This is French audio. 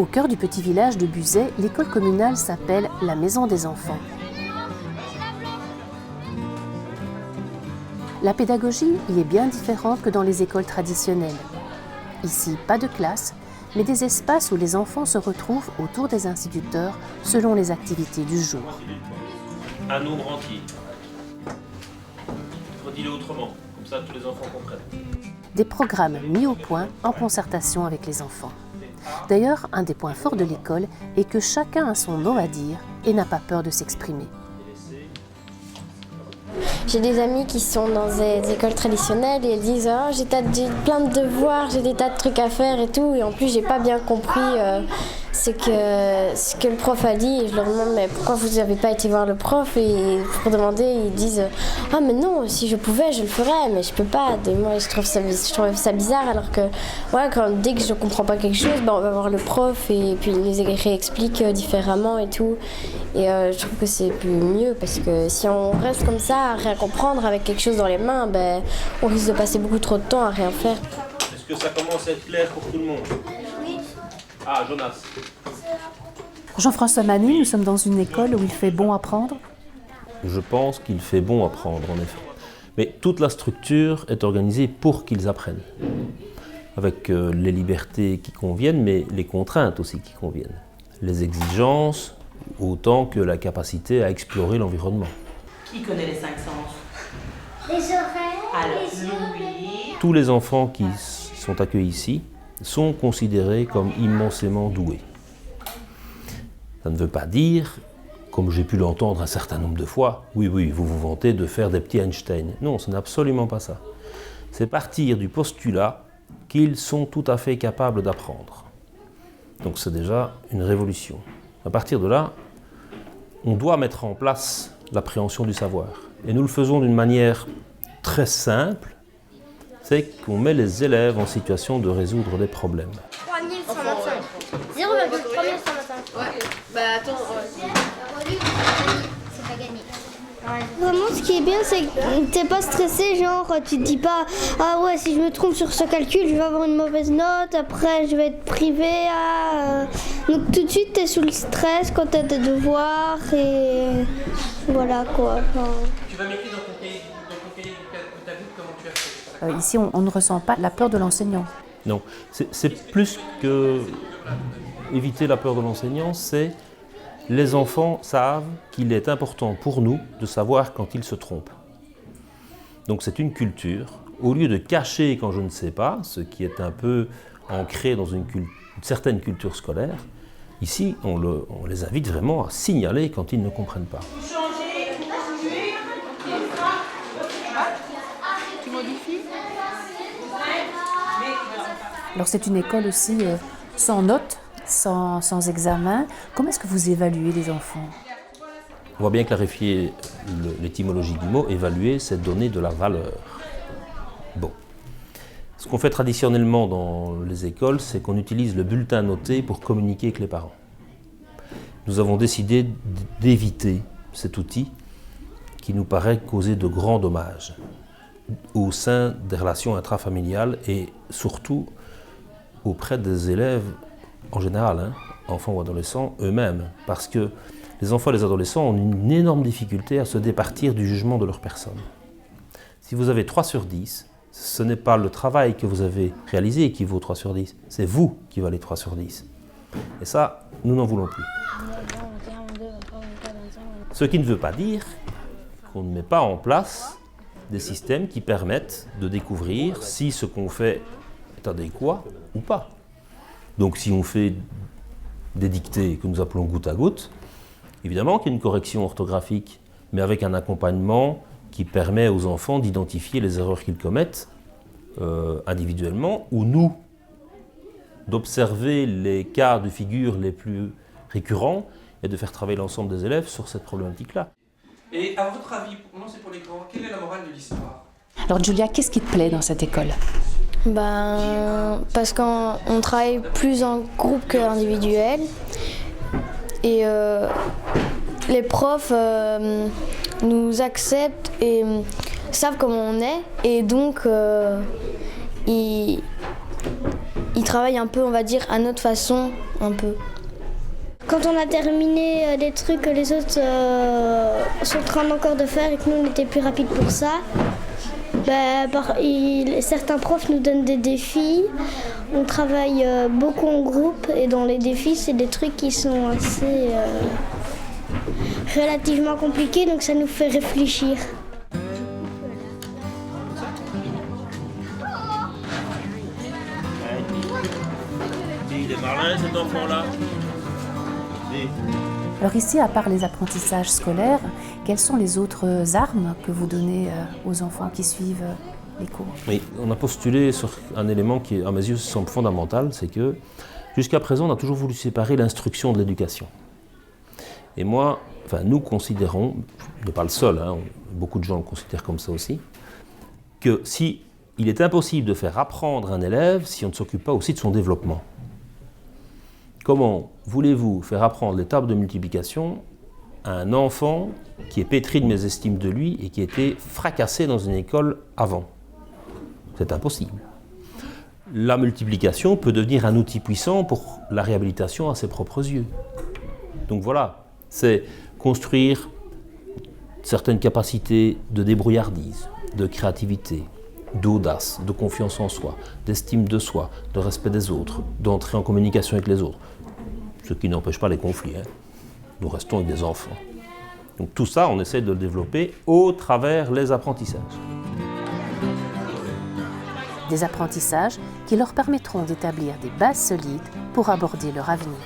Au cœur du petit village de Buzet, l'école communale s'appelle la Maison des enfants. La pédagogie y est bien différente que dans les écoles traditionnelles. Ici, pas de classe, mais des espaces où les enfants se retrouvent autour des instituteurs selon les activités du jour. Un nombre entier. Redis-le autrement, comme ça tous les enfants comprennent. Des programmes mis au point en concertation avec les enfants. D'ailleurs, un des points forts de l'école est que chacun a son mot à dire et n'a pas peur de s'exprimer. J'ai des amis qui sont dans des écoles traditionnelles et elles disent « Oh, j'ai plein de devoirs, j'ai des tas de trucs à faire et tout » et en plus j'ai pas bien compris ce que le prof a dit et je leur demande « Mais pourquoi vous n'avez pas été voir le prof ?» et pour demander, ils disent « Ah mais non, si je pouvais, je le ferais, mais je peux pas. » Et moi je trouve ça bizarre alors que dès que je comprends pas quelque chose, on va voir le prof et puis il nous réexplique différemment et tout. Et je trouve que c'est plus mieux parce que si on reste comme ça à rien comprendre avec quelque chose dans les mains, on risque de passer beaucoup trop de temps à rien faire. Est-ce que ça commence à être clair pour tout le monde? Oui. Ah, Jonas. Jean-François Manu, nous sommes dans une école où il fait bon apprendre. Je pense qu'il fait bon apprendre, en effet. Mais toute la structure est organisée pour qu'ils apprennent. Avec les libertés qui conviennent, mais les contraintes aussi qui conviennent. Les exigences, autant que la capacité à explorer l'environnement. Qui connaît les 5 sens? Les oreilles, Alors, les yeux. Louis. Tous les enfants qui sont accueillis ici sont considérés comme immensément doués. Ça ne veut pas dire, comme j'ai pu l'entendre un certain nombre de fois, oui, vous vous vantez de faire des petits Einstein. Non, ce n'est absolument pas ça. C'est partir du postulat qu'ils sont tout à fait capables d'apprendre. Donc c'est déjà une révolution. À partir de là, on doit mettre en place l'appréhension du savoir. Et nous le faisons d'une manière très simple, c'est qu'on met les élèves en situation de résoudre des problèmes. 3125. 0,3125. Ouais, bah attends. C'est pas gagné. Vraiment, ce qui est bien, c'est que t'es pas stressé, genre tu te dis pas ah ouais, si je me trompe sur ce calcul, je vais avoir une mauvaise note, après je vais être privé. Donc tout de suite, t'es sous le stress quand t'as des devoirs et voilà quoi. Tu vas m'écrire dans ton cahier de ta book comment tu as fait. Ici, on ne ressent pas la peur de l'enseignant. Non, c'est plus que éviter la peur de l'enseignant, c'est les enfants savent qu'il est important pour nous de savoir quand ils se trompent. Donc c'est une culture. Au lieu de cacher quand je ne sais pas, ce qui est un peu ancré dans une certaine culture scolaire, ici on les invite vraiment à signaler quand ils ne comprennent pas. Tu modifies? Alors c'est une école aussi sans notes, sans examen. Comment est-ce que vous évaluez les enfants? On voit bien clarifier l'étymologie du mot, évaluer, c'est donner de la valeur. Bon. Ce qu'on fait traditionnellement dans les écoles, c'est qu'on utilise le bulletin noté pour communiquer avec les parents. Nous avons décidé d'éviter cet outil qui nous paraît causer de grands dommages au sein des relations intrafamiliales et surtout auprès des élèves en général, enfants ou adolescents eux-mêmes, parce que les enfants et les adolescents ont une énorme difficulté à se départir du jugement de leur personne. Si vous avez 3 sur 10, ce n'est pas le travail que vous avez réalisé qui vaut 3 sur 10, c'est vous qui valez 3 sur 10. Et ça, nous n'en voulons plus. Ce qui ne veut pas dire qu'on ne met pas en place des systèmes qui permettent de découvrir si ce qu'on fait est adéquat ou pas. Donc si on fait des dictées que nous appelons goutte à goutte, évidemment qu'il y a une correction orthographique, mais avec un accompagnement qui permet aux enfants d'identifier les erreurs qu'ils commettent individuellement, ou nous, d'observer les cas de figure les plus récurrents et de faire travailler l'ensemble des élèves sur cette problématique-là. Et à votre avis, non c'est pour les grands, quelle est la morale de l'histoire? Alors Julia, qu'est-ce qui te plaît dans cette école? Parce qu'on travaille plus en groupe qu'individuel et les profs nous acceptent et savent comment on est et donc ils ils travaillent un peu, on va dire, à notre façon, un peu. Quand on a terminé des trucs que les autres sont en train encore de faire et que nous on était plus rapides pour ça, certains profs nous donnent des défis. On travaille beaucoup en groupe et dans les défis c'est des trucs qui sont assez relativement compliqués, donc ça nous fait réfléchir. Il est malin cet enfant-là. Alors ici, à part les apprentissages scolaires, quelles sont les autres armes que vous donnez aux enfants qui suivent les cours? Oui, on a postulé sur un élément qui, à mes yeux, semble fondamental, c'est que jusqu'à présent, on a toujours voulu séparer l'instruction de l'éducation. Et moi, nous considérons, je n'ai pas le seul, hein, beaucoup de gens le considèrent comme ça aussi, que si il est impossible de faire apprendre un élève si on ne s'occupe pas aussi de son développement. Comment voulez-vous faire apprendre les tables de multiplication à un enfant qui est pétri de mésestime de lui et qui a été fracassé dans une école avant? C'est impossible. La multiplication peut devenir un outil puissant pour la réhabilitation à ses propres yeux. Donc voilà, c'est construire certaines capacités de débrouillardise, de créativité, d'audace, de confiance en soi, d'estime de soi, de respect des autres, d'entrer en communication avec les autres. Ce qui n'empêche pas les conflits. Hein. Nous restons avec des enfants. Donc tout ça, on essaie de le développer au travers les apprentissages. Des apprentissages qui leur permettront d'établir des bases solides pour aborder leur avenir.